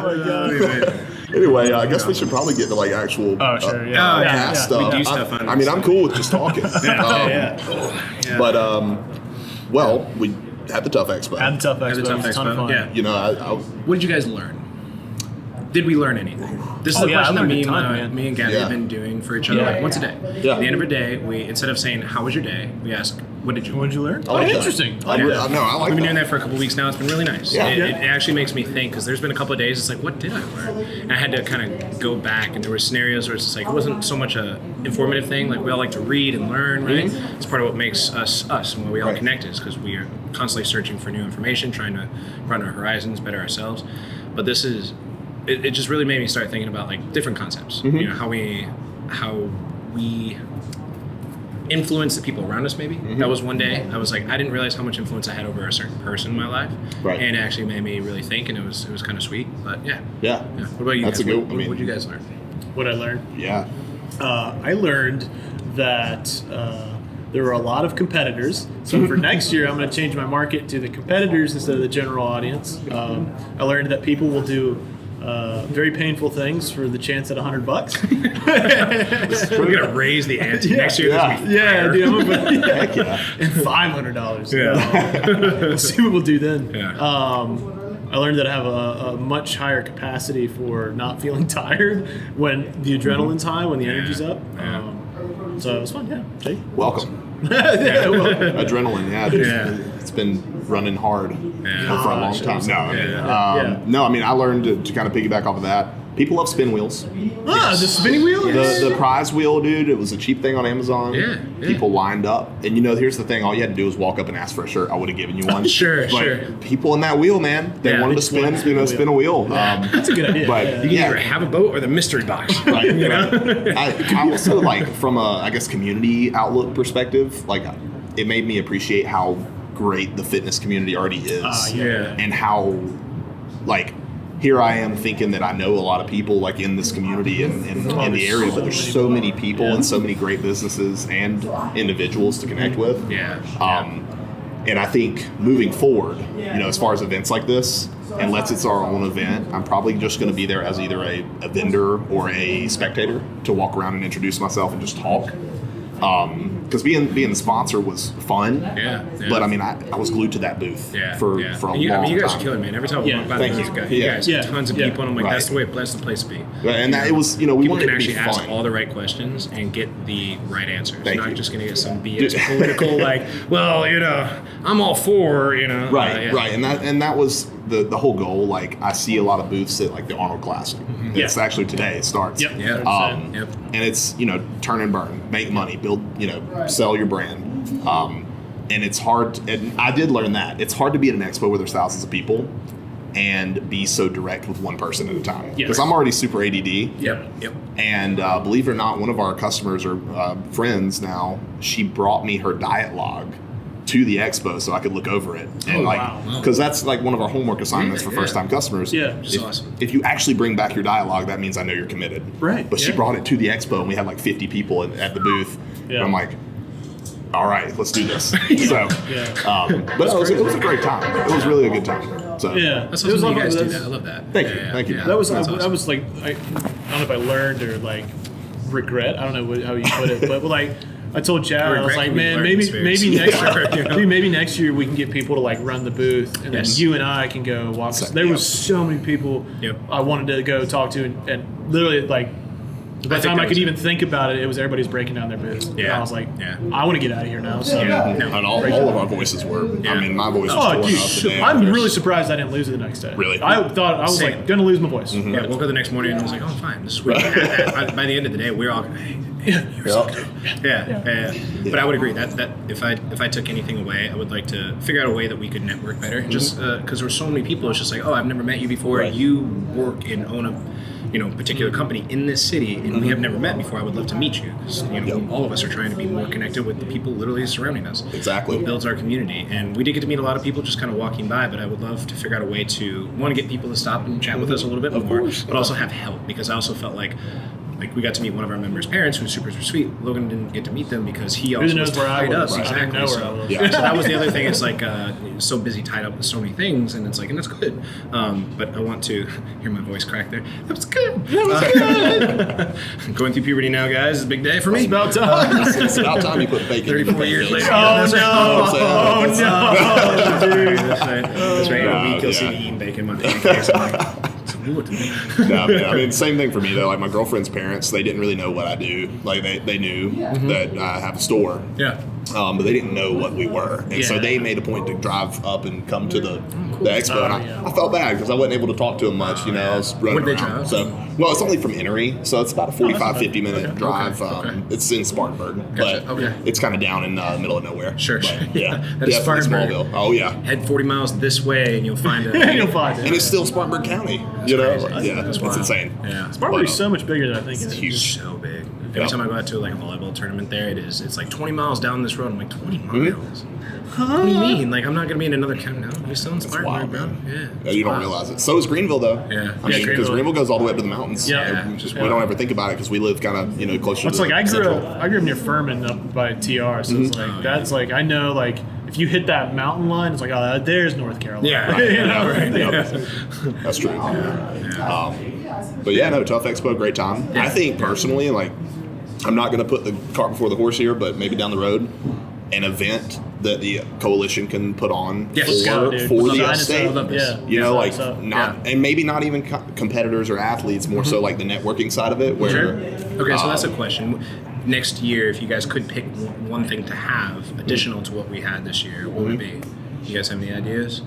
my God. Anyway, I guess we should probably get to like actual cast stuff. We do stuff on I mean, I'm cool with just talking. But well, we had the TUFF Expo. Had the TUFF Expo. It was a ton of fun. Yeah. You know, What did you guys learn? Did we learn anything? This is the question that me and Gabby have been doing for each other like once a day. Yeah. At the end of the day, we instead of saying how was your day, we ask what did you learn? Oh, interesting. I like We've been doing that. that for a couple weeks now. It's been really nice. Yeah. It actually makes me think because there's been a couple of days. It's like, what did I learn? And I had to kind of go back, and there were scenarios where it's just like it wasn't so much a informative thing. Like we all like to read and learn, right? It's part of what makes us us, and why we all connect is because we are constantly searching for new information, trying to run our horizons, better ourselves. But this is. It just really made me start thinking about like different concepts. You know, how we influence the people around us. Maybe that was one day. I was like, I didn't realize how much influence I had over a certain person in my life, and it actually made me really think, and it was kind of sweet. But yeah. What about you? That's guys? a good. What did you guys learn? What I learned? Yeah. I learned that there were a lot of competitors. So for next year, I'm going to change my market to the competitors instead of the general audience. I learned that people will do very painful things for the chance at $100. We're going to raise the ante next year. Yeah, dude. I'm gonna put, and $500. We'll see what we'll do then. I learned that I have a much higher capacity for not feeling tired when the adrenaline's high, when the energy's up. So it was fun, Jake? Welcome. Adrenaline, it's been running hard for a long time. No, I mean, I learned to kind of piggyback off of that. People love spin wheels. The spinning wheel? The prize wheel, dude, it was a cheap thing on Amazon. Yeah. People lined up. And, you know, here's the thing. All you had to do was walk up and ask for a shirt. I would have given you one. Sure. People in that wheel, man, they wanted to spin a wheel. That's a good idea. But you can either have a boat or the mystery box. Right. I also, like, from a, I guess, community outlook perspective, like, it made me appreciate how great the fitness community already is. And how, like, here I am thinking that I know a lot of people like in this community and in the area, but there's so many people and so many great businesses and individuals to connect with. And I think moving forward, you know, as far as events like this, unless it's our own event, I'm probably just going to be there as either a vendor or a spectator to walk around and introduce myself and just talk. Because being the sponsor was fun, but I mean, I was glued to that booth for a long time. You guys are killing, man. Every time we walk by you guys tons of people, and I'm like, that's the way, that's the place to be. And that it was, you know, we wanted can it to be actually fun. ask all the right questions and get the right answers. Thank Not you. just going to get some BS political, like, well, you know, I'm all for, you know. Right. And that was the whole goal. Like, I see a lot of booths at like the Arnold Classic. It's actually today it starts. And it's, you know, turn and burn, make money, build, you know, sell your brand. And it's hard, and I did learn that. It's hard to be at an expo where there's thousands of people and be so direct with one person at a time. Because I'm already super ADD. And believe it or not, one of our customers or friends now, she brought me her diet log to the expo so I could look over it. And because that's like one of our homework assignments for first-time customers. Awesome. If you actually bring back your dialogue, that means I know you're committed. But she brought it to the expo, and we had like 50 people at the booth. And I'm like, all right, let's do this. But it was a great time. It was really a good time. So that's awesome you guys do that. I love that. Thank you. That was awesome. I was like, I don't know if I learned or like regret. I don't know how you put it, but like I told Chad, I was like, man, maybe next year we can get people to like run the booth, and then you and I can go walk. There was so many people I wanted to go talk to, and literally like by the time I could even think about it, it was everybody's breaking down their booth. And I was like, I want to get out of here now. So and all of our voices were. I mean, my voice was torn up today. I'm really surprised I didn't lose it the next day. Really? I thought I was like going to lose my voice. Yeah, woke up the next morning and I was like, oh, fine, this is weird. By the end of the day, we're all, you're so good. But I would agree that if I took anything away, I would like to figure out a way that we could network better. Just because there were so many people, it's just like, oh, I've never met you before. You work and own a particular company in this city, and we have never met before. I would love to meet you. Because, all of us are trying to be more connected with the people literally surrounding us. Exactly. It builds our community, and we did get to meet a lot of people just kind of walking by. But I would love to figure out a way to get people to stop and chat with us a little bit more, but also have help, because I also felt like like we got to meet one of our members' parents, who's super, super sweet. Logan didn't get to meet them because he also was tied up. Exactly. So that was the other thing. It's like so busy, tied up with so many things, and it's like, and that's good. But I want to hear my voice crack there. That was good. That was good. Going through puberty now, guys. It's a big day for me. It's about time. It's about time you put bacon. 34 years later. Oh no! Dude. That's right. In a week, you'll see me eating bacon in my pancakes. I'm like, No, man. I mean, same thing for me though. Like my girlfriend's parents, they didn't really know what I do. Like they knew that I have a store. Yeah. But they didn't know what we were, and so they made a point to drive up and come to the expo. And I felt bad because I wasn't able to talk to them much. You know, I was running Where'd they around. drive? So, well, it's only from Enoree, so it's about a 45, 50 minute drive. It's in Spartanburg, but it's kind of down in the middle of nowhere. Sure. But, yeah, That is definitely Spartanburg. Smallville. Oh yeah. Head 40 miles this way, and you'll find it. And it's still Spartanburg County. You know, it's insane. Yeah. Spartanburg's so much bigger than I think it is. It's huge. So big. Every time I go out to like a volleyball tournament there, it's like 20 miles down this road. I'm like, 20 miles? What do you mean? Like, I'm not going to be in another county now. You're still in Spartanburg, bro. Yeah. You don't realize it. So is Greenville, though. Yeah. I mean, because Greenville goes all the way up to the mountains. Yeah. We don't ever think about it because we live kind of, closer It's to like I grew central. up near Furman up by TR, so it's like that's like I know like if you hit that mountain line, it's like there's North Carolina. Yeah. That's true. But yeah, no, TUFF Expo, great time. I think personally, like, I'm not going to put the cart before the horse here, but maybe down the road, an event that the coalition can put on for the Upstate. And maybe not even competitors or athletes, more so like the networking side of it. Where, Okay, so that's a question. Next year, if you guys could pick one thing to have additional to what we had this year, what would it be? You guys have any ideas?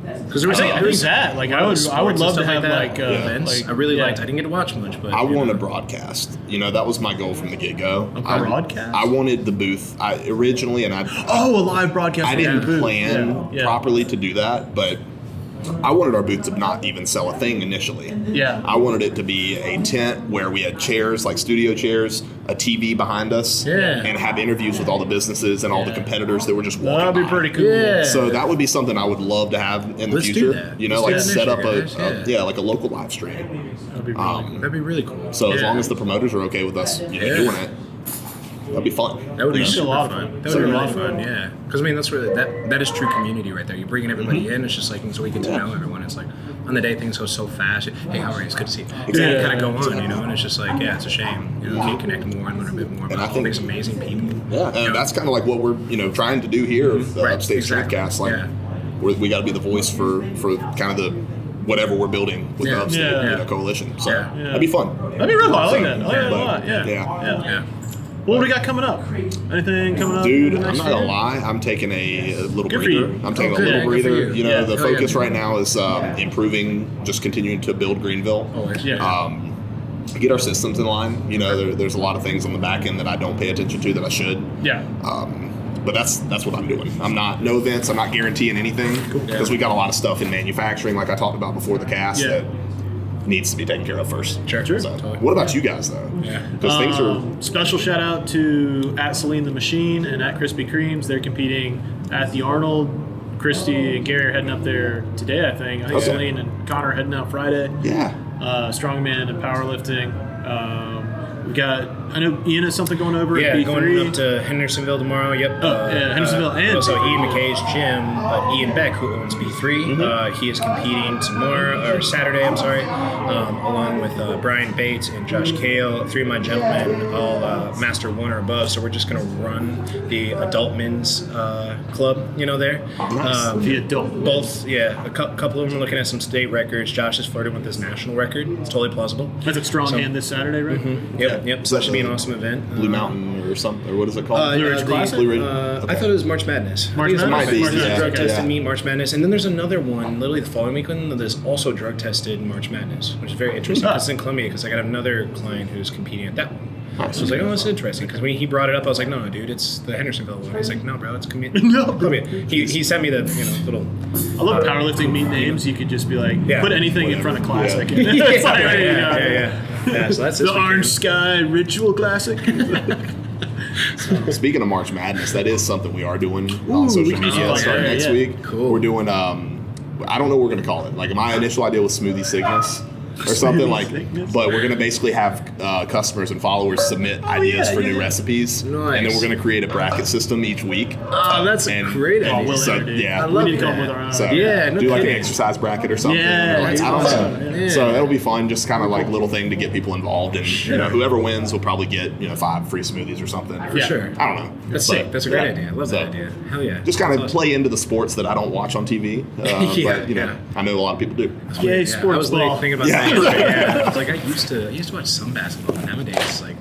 Because I think that like I would love to have like events. I really liked. I didn't get to watch much, but I want to broadcast. That was my goal from the get-go. A broadcast. I wanted the booth. Originally, and a live broadcast. I didn't plan properly to do that, but I wanted our booth to not even sell a thing initially. Yeah. I wanted it to be a tent where we had chairs, like studio chairs, a TV behind us, and have interviews with all the businesses and all the competitors that were just walking That'd be pretty cool. Yeah. So that would be something I would love to have in the future. Set up like a local live stream. That'd be really cool. So as long as the promoters are okay with us doing it, that'd be fun. That would be super fun. That would be really fun, yeah. Because I mean, that's really that is true community right there. You're bringing everybody in. It's just like so we get to know everyone. It's like on the day things go so fast. Hey, how are you? It's good to see you. Exactly. Kind of go on, and it's just like it's a shame. You can't connect more and learn a bit more about all these amazing people. Yeah, and that's kind of like what we're trying to do here, the Upstate Streetcast. Like we got to be the voice for kind of the whatever we're building with the Upstate coalition. So that'd be fun. That'd be real fun. I like that. I like that a lot. Yeah. What do we got coming up? Anything coming up? Dude, I'm not gonna lie. I'm taking a little breather. I'm taking a little breather. The focus right now is improving, just continuing to build Greenville. Get our systems in line. There's a lot of things on the back end that I don't pay attention to that I should. Yeah. But that's what I'm doing. No events. I'm not guaranteeing anything because we got a lot of stuff in manufacturing, like I talked about before the cast, that needs to be taken care of first. Sure. So, what about you guys though? Yeah. Because things are special shout out to @Celine the Machine and @Krispy Kremes. They're competing at the Arnold. Christy and Gary are heading up there today, I think. Celine and Connor are heading out Friday. Yeah. Strongman and powerlifting. We got, I know Ian has something going over at B3. Going up to Hendersonville tomorrow. Yep. Hendersonville and also Ian McKay's gym, Ian Beck, who owns B3. He is competing Saturday, along with Brian Bates and Josh Kale, 3 of my gentlemen, all Master 1 or above. So we're just going to run the adult men's club, there. Nice. The adult. Both, a couple of them are looking at some state records. Josh is flirting with his national record. It's totally plausible. That's a strong hand this Saturday, right? Mm-hmm. Yep. So that should be an awesome event. Blue Mountain or something, or what is it called? Blue Ridge Classic? Blue Ridge. I thought it was March Madness. March Madness. Drug tested meet March Madness, and then there's another one literally the following weekend that is also drug tested March Madness, which is very interesting. It's in Columbia because I got another client who's competing at that one. Nice. So I was like, it's interesting because when he brought it up, I was like, no, dude, it's the Hendersonville one. He's like, no, bro, it's Columbia. He sent me the little. I love powerlifting meet names. You could just be like, put anything in front of Classic. So that's the Orange Sky Ritual Classic. Speaking of March Madness, that is something we are doing on social media starting next week. Cool. We're doing, I don't know what we're going to call it. Like, my initial idea was Smoothie Cygnus. or something like. But we're gonna basically have customers and followers submit ideas for new recipes, and then we're gonna create a bracket system each week. Oh, that's a great idea. So, I love we need to come that. with our own. So, do like an exercise bracket or something. Yeah, or like, that's I don't awesome. know. Yeah. So that'll be fun. Just kind of like little thing to get people involved, and whoever wins will probably get 5 free smoothies or something. For sure. I don't know. That's sick. That's a great idea. I love that idea. Hell yeah. Just kind of play into the sports that I don't watch on TV. But I know a lot of people do. Yay, sports I was ball. thinking about that. Yeah. It's like I used to watch some basketball, but nowadays like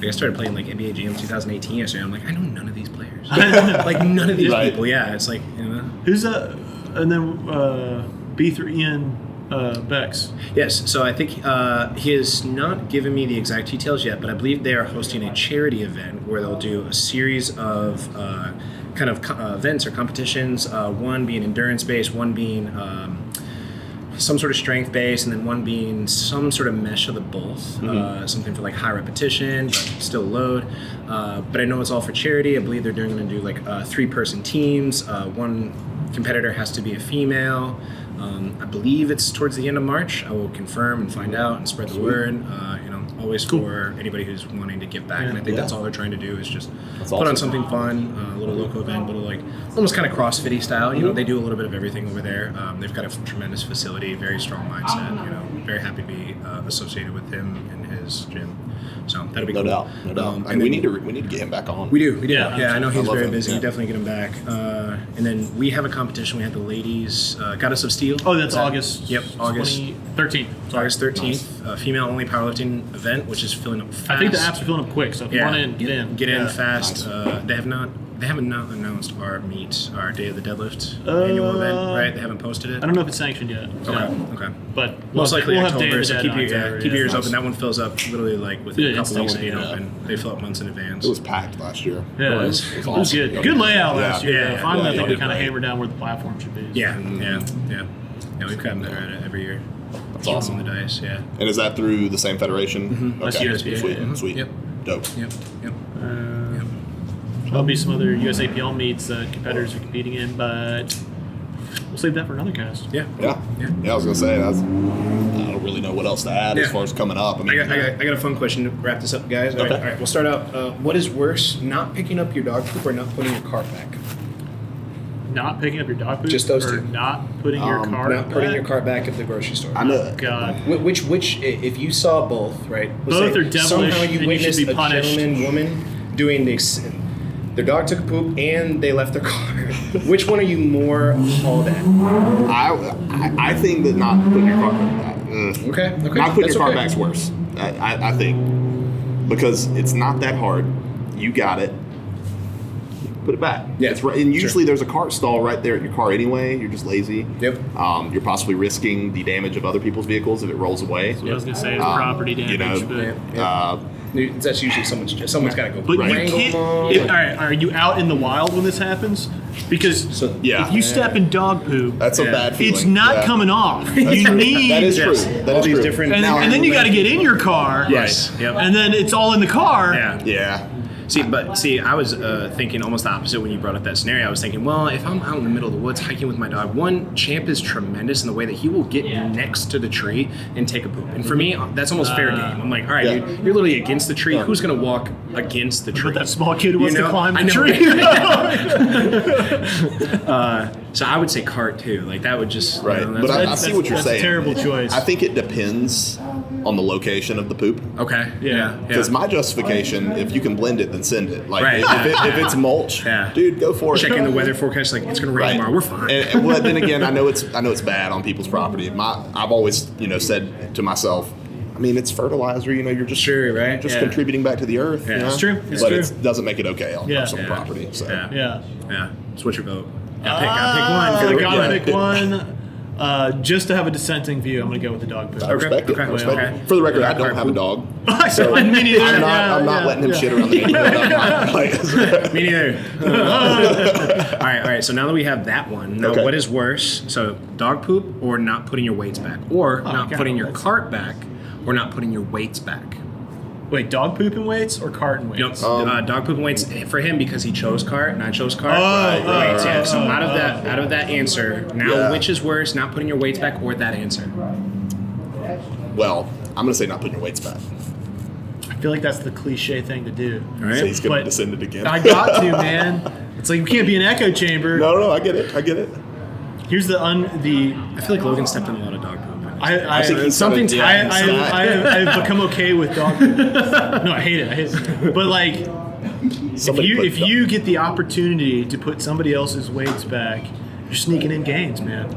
I started playing like NBA Jam 2018 yesterday. I'm like, I know none of these players. Like none of these people. Yeah, it's like Who's and then B3 Ian Bex. Yes, so I think he has not given me the exact details yet, but I believe they are hosting a charity event where they'll do a series of events or competitions. One being endurance based, one being some sort of strength based, and then one being some sort of mesh of the both. Something for like high repetition, but still load. But I know it's all for charity. I believe they're going to do like 3-person teams. One competitor has to be a female. I believe it's towards the end of March. I will confirm and find out and spread the word. Always for anybody who's wanting to give back. And I think that's all they're trying to do is just put on something fun, a little local event, little like almost kind of CrossFit-y style. They do a little bit of everything over there. They've got a tremendous facility, very strong mindset. Very happy to be associated with him and his gym. So that'll be cool. No doubt. And we need to get him back on. We do. Yeah, I know he's very busy. Yeah. Definitely get him back. And then we have a competition. We had the ladies Goddess of Steel. Oh, that's August. Yep, August 13th. August 13th, female-only powerlifting event, which is filling up fast. I think the apps are filling up quick, so if you want in, get in. Get in fast. Nice. They haven't announced our day of the deadlift annual event, right? They haven't posted it. I don't know if it's sanctioned yet. Okay. But Most likely we'll have October, Day so of keep the Dead your on keep your ears October. open. That one fills up literally like within a couple weeks of being instantly. open. They fill up months in advance. It was packed last year. Yeah, it was good. Good layout last year. Yeah, Finally, I think we yeah. kind of hammered down where the platform should be. Yeah, we've gotten better at it every year. That's awesome. On the dice, yeah. And is that through the same federation? That's Okay. USPA. Sweet. Yep. Dope. Yep. There'll be some other USAPL meets that competitors are competing in, but we'll save that for another cast. Yeah, I was gonna say I don't really know what else to add as far as coming up. I got a fun question to wrap this up, guys. All right, we'll start out. What is worse, not picking up your dog poop or not putting your cart back? Not picking up your dog poop? Just those or two. not putting your cart Not putting back? your cart back at the grocery store. God. Which, if you saw both, right? Both are devilish, Somehow and you you witnessed should be a punished. gentleman, woman doing their dog took a poop and they left their car. Which one are you more appalled at? I think that not putting your cart back. Okay. Not putting That's your cart okay. back's worse. I think because it's not that hard. You got it. Put it back. Yeah, It's right, and usually there's a cart stall right there at your car anyway. You're just lazy. Yep. You're possibly risking the damage of other people's vehicles if it rolls away. What I was going to say is property damage. That's usually someone's got to go. But Right. you can't. All right, are you out in the wild when this happens? Because if you step in dog poop, That's a bad feeling. it's not coming off. You need That is true. That all is these true. different. and then you got to get in your car. Yes. Yep. And then it's all in the car. Yeah. See, I was thinking almost the opposite when you brought up that scenario. I was thinking, well, if I'm out in the middle of the woods hiking with my dog, one, Champ is tremendous in the way that he will get next to the tree and take a poop. And for me, that's almost fair game. I'm like, all right, dude, you're literally against the tree. Who's going to walk against the tree? But that small kid who wants to climb the tree. So I would say cart too. Like that would just Right. But I see what you're that's saying. a terrible choice. I think it depends on the location of the poop. okay. Yeah. Because my justification, if you can blend it, then send it. Like Right. if it's mulch, Yeah. dude, go for it. Checking the weather forecast, like it's gonna rain tomorrow. We're fine. And well, then again, I know it's bad on people's property. I've always said to myself, I mean, it's fertilizer. You're just contributing back to the earth. Yeah. You know? It's true. It's but true. it doesn't make it okay on personal property. So. Yeah. So what's your vote? Gotta pick one. Gotta pick one. Just to have a dissenting view, I'm going to go with the dog poop. I respect it. Okay. I respect it. For the record, I don't have a dog. So me neither. I'm not letting him shit around the neighborhood. Me neither. All right. So now that we have that one, now what is worse? So dog poop or not putting your weights back, or not putting your cart back, or not putting your weights back. Wait, dog poop and weights or cart and weights? Dog poop and weights for him because he chose cart and I chose cart. Weights, So out of that answer, now which is worse, not putting your weights back or that answer? Well, I'm gonna say not putting your weights back. I feel like that's the cliche thing to do. All right. So he's gonna But descend it again. I got to, man. It's like we can't be an echo chamber. No, I get it. Here's the I feel like Logan stepped in a lot of dog poop. I think he's something's I've become okay with dog poop. No, I hate it. But like, if you get the opportunity to put somebody else's weights back, you're sneaking in gains, man.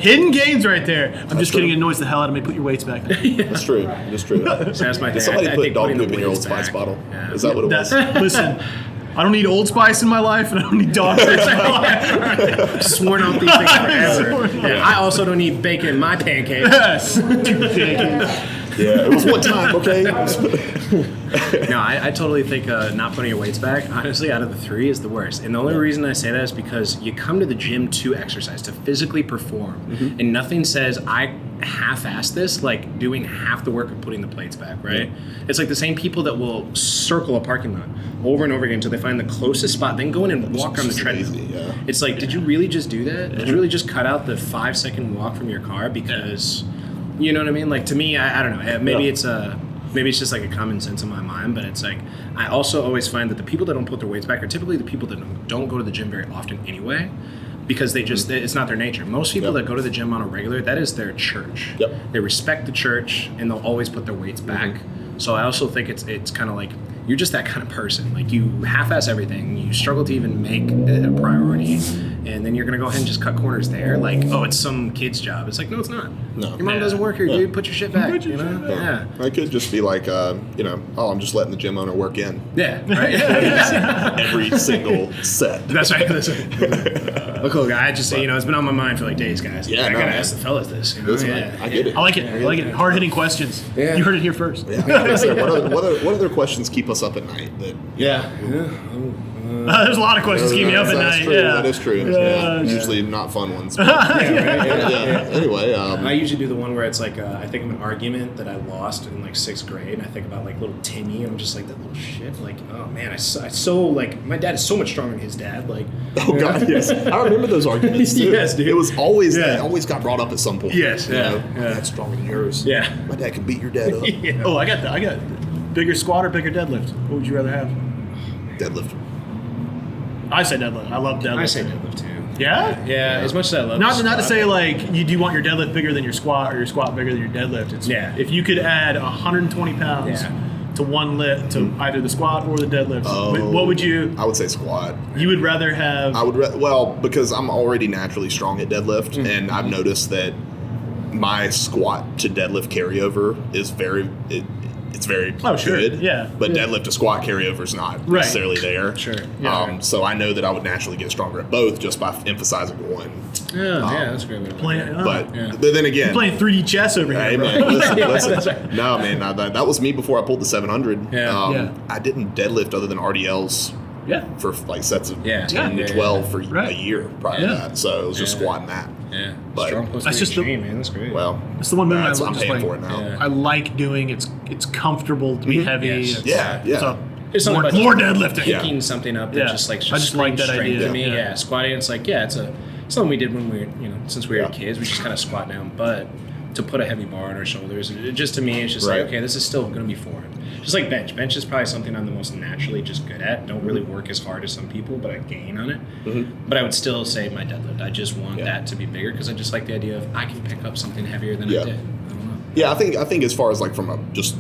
Hidden gains right there. I'm just kidding. It annoys the hell out of me. Put your weights back. That's true. So that's my thing. Did somebody I put think dog putting poop the in your Old weights Spice back. bottle? Yeah. Is that what it was? Listen, I don't need Old Spice in my life, and I don't need dog poop. Sworn off these things forever. Yeah. I also don't need bacon in my pancakes. Yes. Yeah, it was one time, okay? No, I totally think not putting your weights back, honestly, out of the three is the worst. And the only reason I say that is because you come to the gym to exercise, to physically perform. Mm-hmm. And nothing says I half-ass this like doing half the work of putting the plates back, right? Yeah. It's like the same people that will circle a parking lot over and over again until they find the closest spot, then go in and walk on the treadmill. Yeah. It's like, did you really just do that? Did you really just cut out the 5-second walk from your car because... You know what I mean? Like, to me, I don't know. Maybe it's just like a common sense in my mind, but it's like I also always find that the people that don't put their weights back are typically the people that don't go to the gym very often anyway, because they just it's not their nature. Most people that go to the gym on a regular, that is their church. Yep. They respect the church and they'll always put their weights back. So I also think it's kind of like you're just that kind of person. Like, you half-ass everything, you struggle to even make it a priority, and then you're gonna go ahead and just cut corners there. Like, oh, it's some kid's job. It's like, no, it's not. No. Your mom doesn't work here, dude. Put your shit back. Yeah. I could just be like, I'm just letting the gym owner work in. Yeah, right. Every single set. That's right. Look, I just say, it's been on my mind for like days, guys. Yeah, I gotta ask the fellas this. Listen, I get it. I like it. Hard-hitting questions. Yeah. You heard it here first. Yeah. What other questions keep us up at night? There's a lot of questions keep me up at night. True. Yeah. That is true. Yeah. Usually not fun ones. Anyway, I usually do the one where it's like I think of an argument that I lost in like 6th grade, and I think about like little Timmy. I'm just like, that little shit. Like, oh man, I so like my dad is so much stronger than his dad. Like, oh god, yes, I remember those arguments too. Yes, dude. It was always it always got brought up at some point. Yes, My dad's stronger than yours. Yeah, my dad can beat your dad up. Yeah. Oh, I got that. I got bigger squat or bigger deadlift. What would you rather have? Deadlift. I say deadlift. I love deadlift. I say deadlift too. Yeah? Yeah, as much as I love not to say like do you want your deadlift bigger than your squat or your squat bigger than your deadlift. It's if you could add 120 pounds to one lift to either the squat or the deadlift, what would you? I would say squat. You would rather have? I would because I'm already naturally strong at deadlift, and I've noticed that my squat to deadlift carryover is very good. Yeah. But deadlift to squat carryover is not necessarily there. Sure. Yeah. So I know that I would naturally get stronger at both just by emphasizing one. Yeah, that's a great way to play it. But then again, you're playing 3D chess over here. Hey man, listen. No man, that was me before I pulled the 700. I didn't deadlift other than RDLs. For like sets of 10 to 12 for a year prior to that. So it was just squatting that. Yeah. But that's just man. That's great. Well, it's the one movement I'm paying for it now. Yeah. I like doing. It's comfortable to be heavy. Yes. So it's more deadlifting. Picking something up that just like I just like that idea to me. Yeah. Squatting. It's like it's something we did when we were since we were kids. We just kind of squat down, but to put a heavy bar on our shoulders, just to me, it's just like, okay, this is still going to be foreign. Just like bench. Bench is probably something I'm the most naturally just good at. Don't really work as hard as some people, but I gain on it. But I would still say my deadlift. I just want that to be bigger because I just like the idea of I can pick up something heavier than I did. I don't know. Yeah, I think as far as like from a just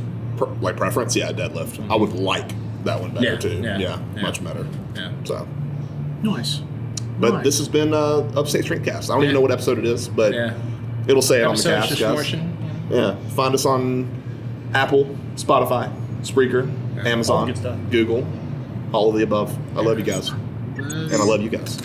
like preference, deadlift. I would like that one better too. Yeah, much better. Yeah. So nice. But this has been Upstate Strengthcast. I don't even know what episode it is, but it'll say it on the cast, guys. Yeah. Find us on Apple, Spotify, Spreaker, Amazon, Google, all of the above. I love you guys. And I love you guys.